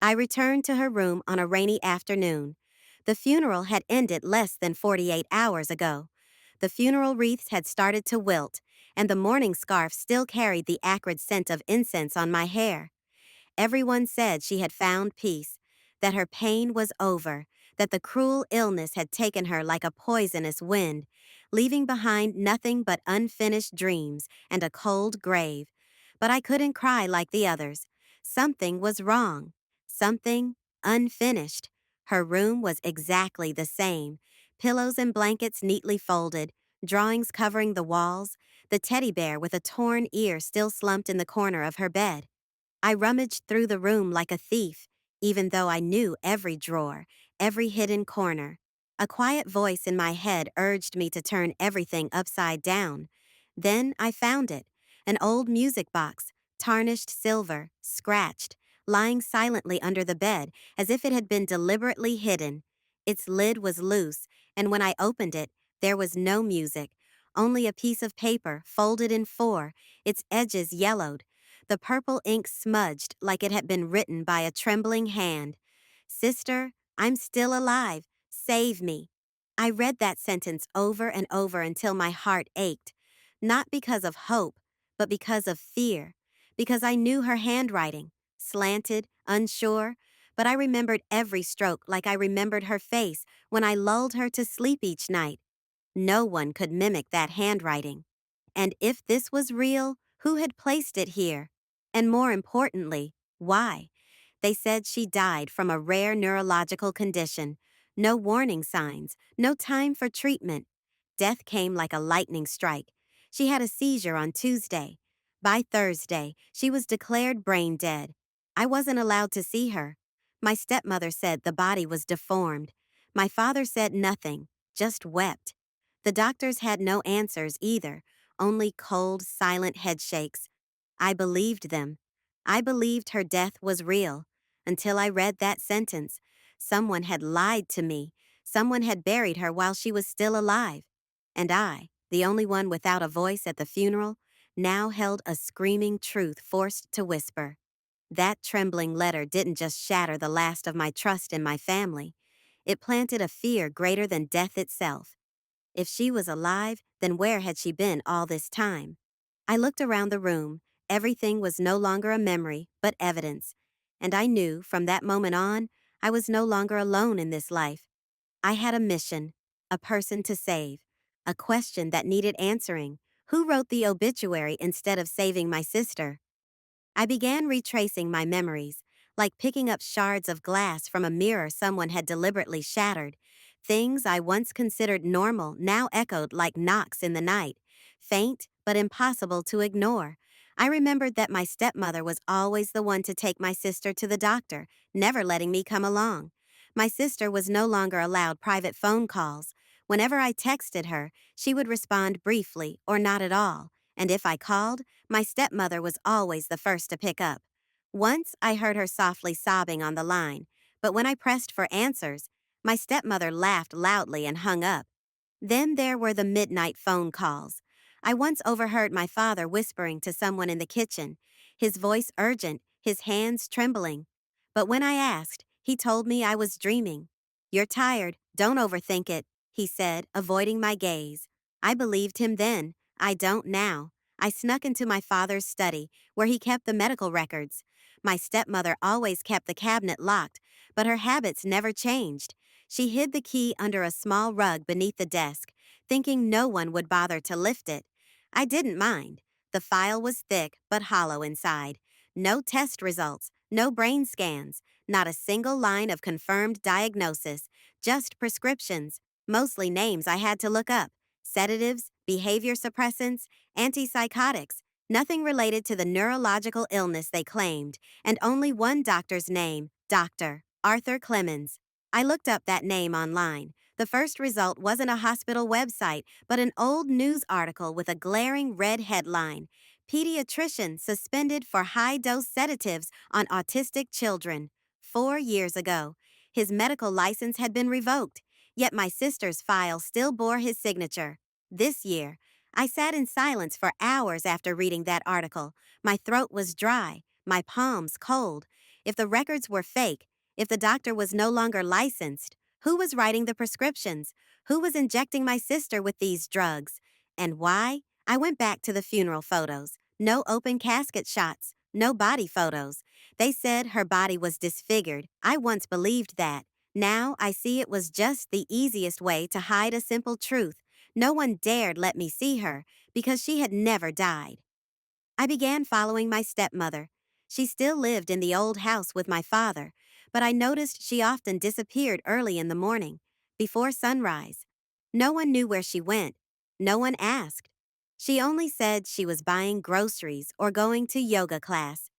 I returned to her room on a rainy afternoon. The funeral had ended less than 48 hours ago. The funeral wreaths had started to wilt, and the mourning scarf still carried the acrid scent of incense on my hair. Everyone said she had found peace, that her pain was over, that the cruel illness had taken her like a poisonous wind, leaving behind nothing but unfinished dreams and a cold grave. But I couldn't cry like the others. Something was wrong. Something unfinished. Her room was exactly the same. Pillows and blankets neatly folded, drawings covering the walls, the teddy bear with a torn ear still slumped in the corner of her bed. I rummaged through the room like a thief, even though I knew every drawer, every hidden corner. A quiet voice in my head urged me to turn everything upside down. Then I found it, an old music box, tarnished silver, scratched, lying silently under the bed as if it had been deliberately hidden. Its lid was loose, and when I opened it, there was no music, only a piece of paper folded in four, its edges yellowed, the purple ink smudged like it had been written by a trembling hand. Sister, I'm still alive. Save me. I read that sentence over and over until my heart ached, not because of hope, but because of fear, because I knew her handwriting, slanted, unsure, but I remembered every stroke like I remembered her face when I lulled her to sleep each night. No one could mimic that handwriting. And if this was real, who had placed it here? And more importantly, why? They said she died from a rare neurological condition. No warning signs, no time for treatment. Death came like a lightning strike. She had a seizure on Tuesday. By Thursday, she was declared brain dead. I wasn't allowed to see her. My stepmother said the body was deformed. My father said nothing, just wept. The doctors had no answers either, only cold, silent headshakes. I believed them. I believed her death was real, until I read that sentence. Someone had lied to me. Someone had buried her while she was still alive. And I, the only one without a voice at the funeral, now held a screaming truth forced to whisper. That trembling letter didn't just shatter the last of my trust in my family. It planted a fear greater than death itself. If she was alive, then where had she been all this time? I looked around the room. Everything was no longer a memory, but evidence. And I knew, from that moment on, I was no longer alone in this life. I had a mission, a person to save, a question that needed answering. Who wrote the obituary instead of saving my sister? I began retracing my memories, like picking up shards of glass from a mirror someone had deliberately shattered. Things I once considered normal now echoed like knocks in the night, faint but impossible to ignore. I remembered that my stepmother was always the one to take my sister to the doctor, never letting me come along. My sister was no longer allowed private phone calls. Whenever I texted her, she would respond briefly or not at all, and if I called, my stepmother was always the first to pick up. Once I heard her softly sobbing on the line, but when I pressed for answers, my stepmother laughed loudly and hung up. Then there were the midnight phone calls. I once overheard my father whispering to someone in the kitchen, his voice urgent, his hands trembling. But when I asked, he told me I was dreaming. "You're tired, don't overthink it," he said, avoiding my gaze. I believed him then. I don't now. I snuck into my father's study, where he kept the medical records. My stepmother always kept the cabinet locked, but her habits never changed. She hid the key under a small rug beneath the desk, thinking no one would bother to lift it. I didn't mind. The file was thick but hollow inside. No test results, no brain scans, not a single line of confirmed diagnosis, just prescriptions, mostly names I had to look up. Sedatives, behavior suppressants, antipsychotics, nothing related to the neurological illness they claimed, and only one doctor's name, Dr. Arthur Clemens. I looked up that name online. The first result wasn't a hospital website, but an old news article with a glaring red headline: Pediatrician suspended for high-dose sedatives on autistic children. 4 years ago, his medical license had been revoked, yet my sister's file still bore his signature. This year, I sat in silence for hours after reading that article. My throat was dry, my palms cold. If the records were fake, if the doctor was no longer licensed, who was writing the prescriptions? Who was injecting my sister with these drugs? And why? I went back to the funeral photos. No open casket shots, no body photos. They said her body was disfigured. I once believed that. Now I see it was just the easiest way to hide a simple truth. No one dared let me see her because she had never died. I began following my stepmother. She still lived in the old house with my father, but I noticed she often disappeared early in the morning, before sunrise. No one knew where she went. No one asked. She only said she was buying groceries or going to yoga class.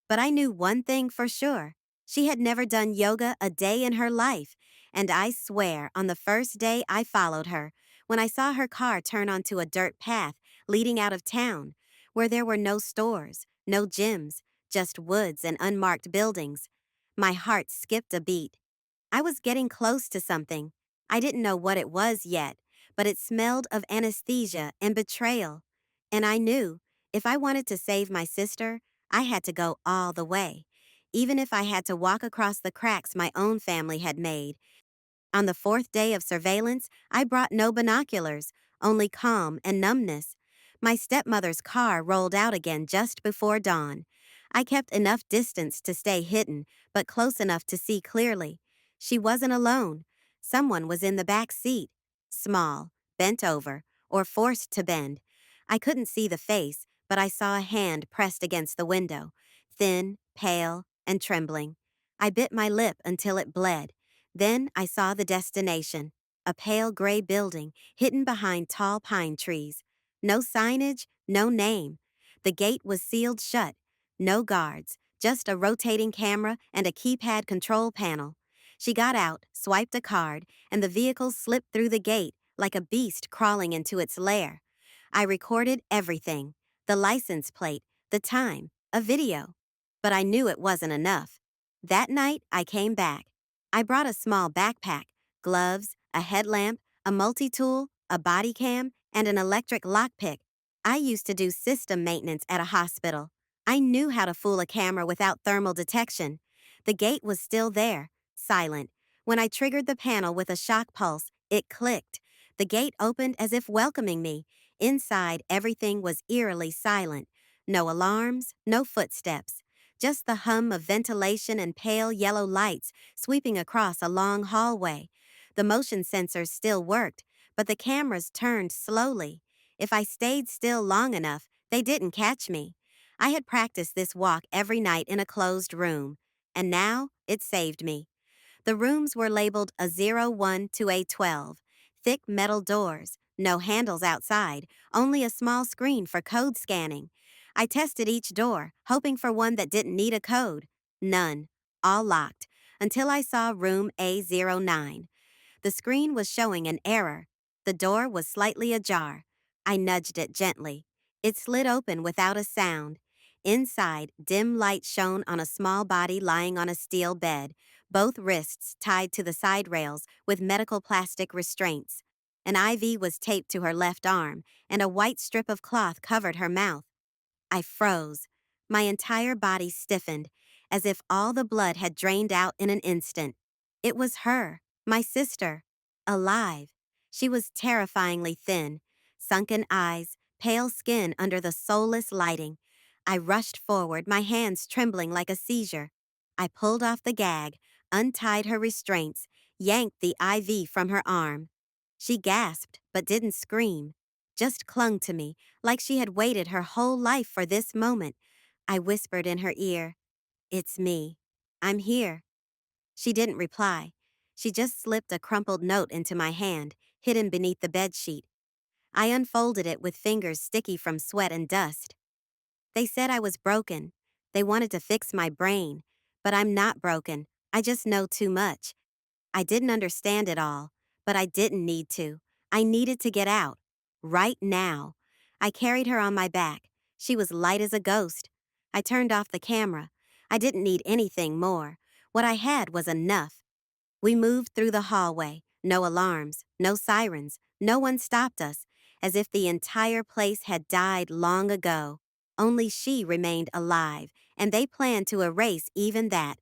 But I knew one thing for sure. She had never done yoga a day in her life, and I swear on the first day I followed her, when I saw her car turn onto a dirt path leading out of town, where there were no stores, no gyms, just woods and unmarked buildings, my heart skipped a beat. I was getting close to something. I didn't know what it was yet, but it smelled of anesthesia and betrayal. And I knew, if I wanted to save my sister, I had to go all the way, even if I had to walk across the cracks my own family had made. On the fourth day of surveillance, I brought no binoculars, only calm and numbness. My stepmother's car rolled out again just before dawn. I kept enough distance to stay hidden, but close enough to see clearly. She wasn't alone. Someone was in the back seat. Small, bent over, or forced to bend. I couldn't see the face, but I saw a hand pressed against the window, thin, pale, and trembling. I bit my lip until it bled. Then I saw the destination, a pale gray building hidden behind tall pine trees. No signage, no name. The gate was sealed shut. No guards, just a rotating camera and a keypad control panel. She got out, swiped a card, and the vehicle slipped through the gate like a beast crawling into its lair. I recorded everything, the license plate, the time, a video. But I knew it wasn't enough. That night, I came back. I brought a small backpack, gloves, a headlamp, a multi-tool, a body cam, and an electric lockpick. I used to do system maintenance at a hospital. I knew how to fool a camera without thermal detection. The gate was still there, silent. When I triggered the panel with a shock pulse, it clicked. The gate opened as if welcoming me. Inside, everything was eerily silent. No alarms, no footsteps. Just the hum of ventilation and pale yellow lights sweeping across a long hallway. The motion sensors still worked, but the cameras turned slowly. If I stayed still long enough, they didn't catch me. I had practiced this walk every night in a closed room, and now it saved me. The rooms were labeled A01 to A12, thick metal doors, no handles outside, only a small screen for code scanning. I tested each door, hoping for one that didn't need a code. None. All locked, until I saw room A09. The screen was showing an error. The door was slightly ajar. I nudged it gently. It slid open without a sound. Inside, dim light shone on a small body lying on a steel bed, both wrists tied to the side rails with medical plastic restraints. An IV was taped to her left arm, and a white strip of cloth covered her mouth. I froze. My entire body stiffened, as if all the blood had drained out in an instant. It was her, my sister, alive. She was terrifyingly thin, sunken eyes, pale skin under the soulless lighting. I rushed forward, my hands trembling like a seizure. I pulled off the gag, untied her restraints, yanked the IV from her arm. She gasped, but didn't scream, just clung to me, like she had waited her whole life for this moment. I whispered in her ear, "It's me. I'm here." She didn't reply. She just slipped a crumpled note into my hand, hidden beneath the bedsheet. I unfolded it with fingers sticky from sweat and dust. They said I was broken. They wanted to fix my brain. But I'm not broken. I just know too much. I didn't understand it all, but I didn't need to. I needed to get out. Right now. I carried her on my back. She was light as a ghost. I turned off the camera. I didn't need anything more. What I had was enough. We moved through the hallway. No alarms, no sirens. No one stopped us, as if the entire place had died long ago. Only she remained alive, and they planned to erase even that.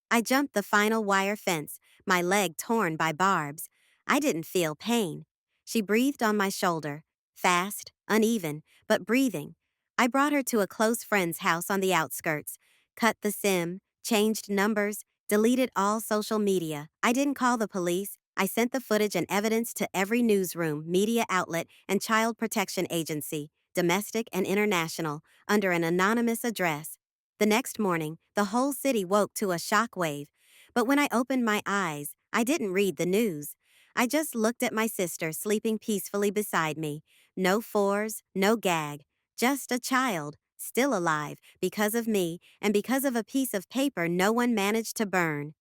I jumped the final wire fence, my leg torn by barbs. I didn't feel pain. She breathed on my shoulder, fast, uneven, but breathing. I brought her to a close friend's house on the outskirts, cut the SIM, changed numbers, deleted all social media. I didn't call the police. I sent the footage and evidence to every newsroom, media outlet, and child protection agency, domestic and international, under an anonymous address. The next morning, the whole city woke to a shockwave. But when I opened my eyes, I didn't read the news. I just looked at my sister sleeping peacefully beside me. No fours, no gag. Just a child, still alive, because of me, and because of a piece of paper no one managed to burn.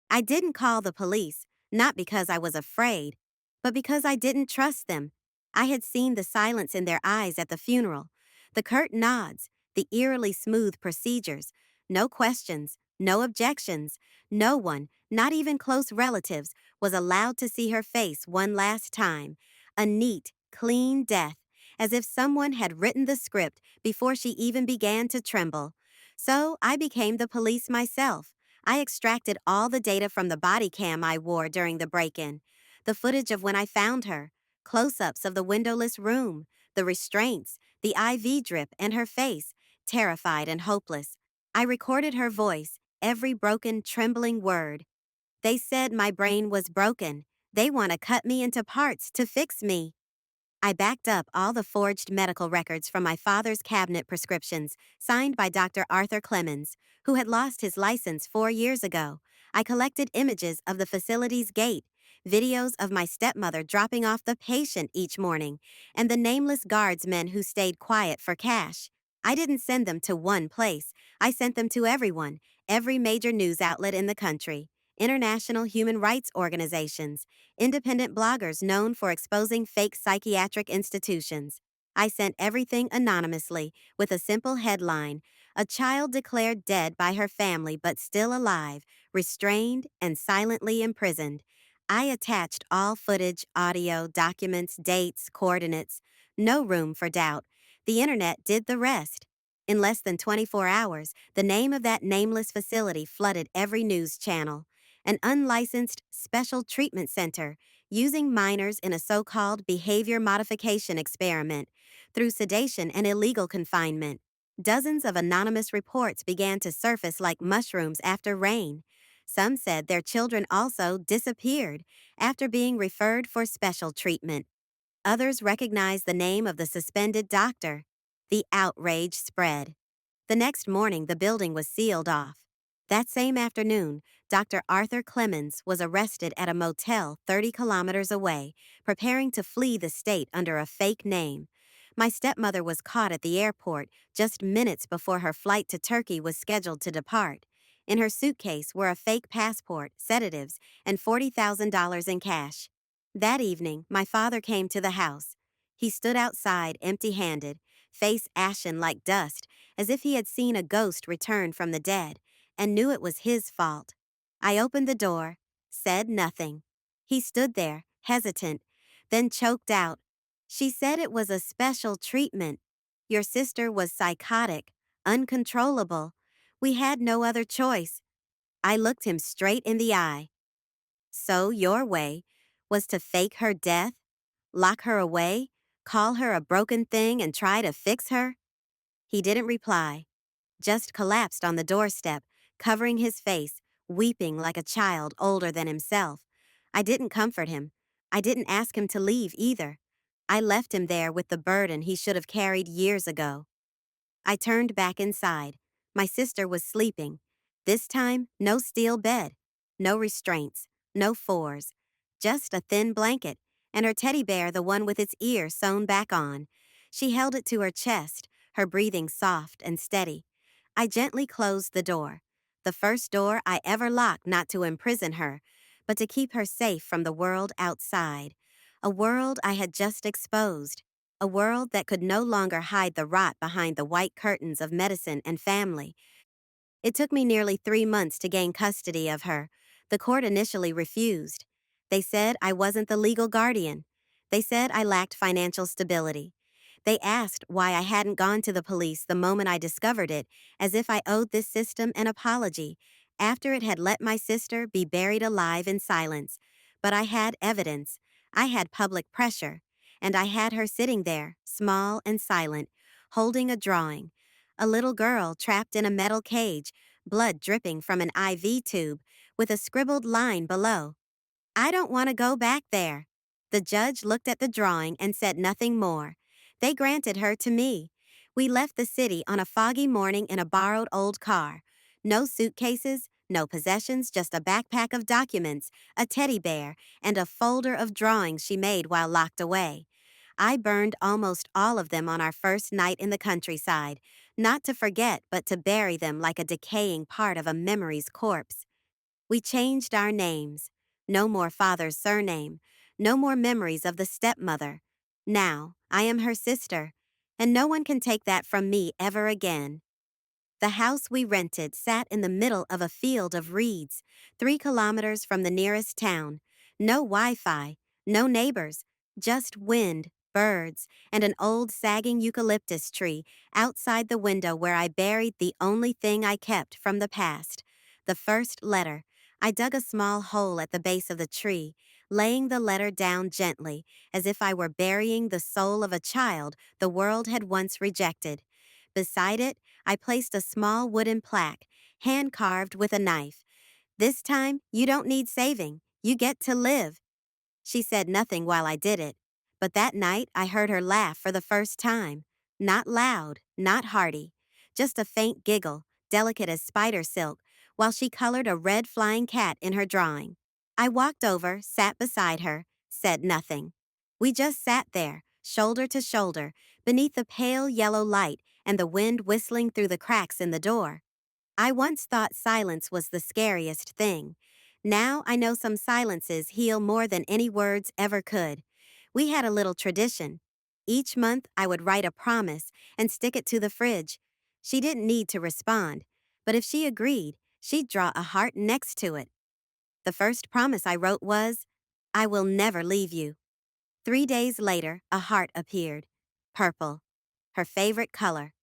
I didn't call the police, not because I was afraid, but because I didn't trust them. I had seen the silence in their eyes at the funeral, the curt nods, the eerily smooth procedures, no questions, no objections. No one, not even close relatives, was allowed to see her face one last time. A neat, clean death, as if someone had written the script before she even began to tremble. So I became the police myself. I extracted all the data from the body cam I wore during the break-in, the footage of when I found her, close-ups of the windowless room, the restraints, the IV drip, and her face, terrified and hopeless. I recorded her voice, every broken, trembling word. They said my brain was broken. They want to cut me into parts to fix me. I backed up all the forged medical records from my father's cabinet prescriptions, signed by Dr. Arthur Clemens, who had lost his license 4 years ago. I collected images of the facility's gate, videos of my stepmother dropping off the patient each morning, and the nameless guardsmen who stayed quiet for cash. I didn't send them to one place. I sent them to everyone, every major news outlet in the country, international human rights organizations, independent bloggers known for exposing fake psychiatric institutions. I sent everything anonymously with a simple headline: a child declared dead by her family but still alive, restrained and silently imprisoned. I attached all footage, audio, documents, dates, coordinates. No room for doubt. The internet did the rest. In less than 24 hours, the name of that nameless facility flooded every news channel. An unlicensed special treatment center using minors in a so-called behavior modification experiment through sedation and illegal confinement. Dozens of anonymous reports began to surface like mushrooms after rain. Some said their children also disappeared after being referred for special treatment. Others recognized the name of the suspended doctor. The outrage spread. The next morning, the building was sealed off. That same afternoon, Dr. Arthur Clemens was arrested at a motel 30 kilometers away, preparing to flee the state under a fake name. My stepmother was caught at the airport just minutes before her flight to Turkey was scheduled to depart. In her suitcase were a fake passport, sedatives, and $40,000 in cash. That evening, my father came to the house. He stood outside empty-handed, face ashen like dust, as if he had seen a ghost return from the dead, and knew it was his fault. I opened the door, said nothing. He stood there, hesitant, then choked out. She said it was a special treatment. Your sister was psychotic, uncontrollable. We had no other choice. I looked him straight in the eye. So your way was to fake her death, lock her away, call her a broken thing and try to fix her? He didn't reply, just collapsed on the doorstep, covering his face, weeping like a child older than himself. I didn't comfort him. I didn't ask him to leave either. I left him there with the burden he should have carried years ago. I turned back inside. My sister was sleeping. This time, no steel bed, no restraints, no fours, just a thin blanket, and her teddy bear, the one with its ear sewn back on. She held it to her chest, her breathing soft and steady. I gently closed the door, the first door I ever locked not to imprison her, but to keep her safe from the world outside, a world I had just exposed. A world that could no longer hide the rot behind the white curtains of medicine and family. It took me nearly 3 months to gain custody of her. The court initially refused. They said I wasn't the legal guardian. They said I lacked financial stability. They asked why I hadn't gone to the police the moment I discovered it, as if I owed this system an apology, after it had let my sister be buried alive in silence. But I had evidence. I had public pressure. And I had her sitting there, small and silent, holding a drawing. A little girl trapped in a metal cage, blood dripping from an IV tube, with a scribbled line below. I don't want to go back there. The judge looked at the drawing and said nothing more. They granted her to me. We left the city on a foggy morning in a borrowed old car. No suitcases, no possessions, just a backpack of documents, a teddy bear, and a folder of drawings she made while locked away. I burned almost all of them on our first night in the countryside, not to forget but to bury them like a decaying part of a memory's corpse. We changed our names. No more father's surname. No more memories of the stepmother. Now, I am her sister, and no one can take that from me ever again. The house we rented sat in the middle of a field of reeds, 3 kilometers from the nearest town. No Wi-Fi, no neighbors, just wind, birds, and an old sagging eucalyptus tree outside the window where I buried the only thing I kept from the past, the first letter. I dug a small hole at the base of the tree, laying the letter down gently, as if I were burying the soul of a child the world had once rejected. Beside it, I placed a small wooden plaque, hand-carved with a knife. This time, you don't need saving. You get to live. She said nothing while I did it. But that night, I heard her laugh for the first time. Not loud, not hearty. Just a faint giggle, delicate as spider silk, while she colored a red flying cat in her drawing. I walked over, sat beside her, said nothing. We just sat there, shoulder to shoulder, beneath the pale yellow light and the wind whistling through the cracks in the door. I once thought silence was the scariest thing. Now I know some silences heal more than any words ever could. We had a little tradition. Each month I would write a promise and stick it to the fridge. She didn't need to respond, but if she agreed, she'd draw a heart next to it. The first promise I wrote was, I will never leave you. 3 days later, a heart appeared. Purple. Her favorite color.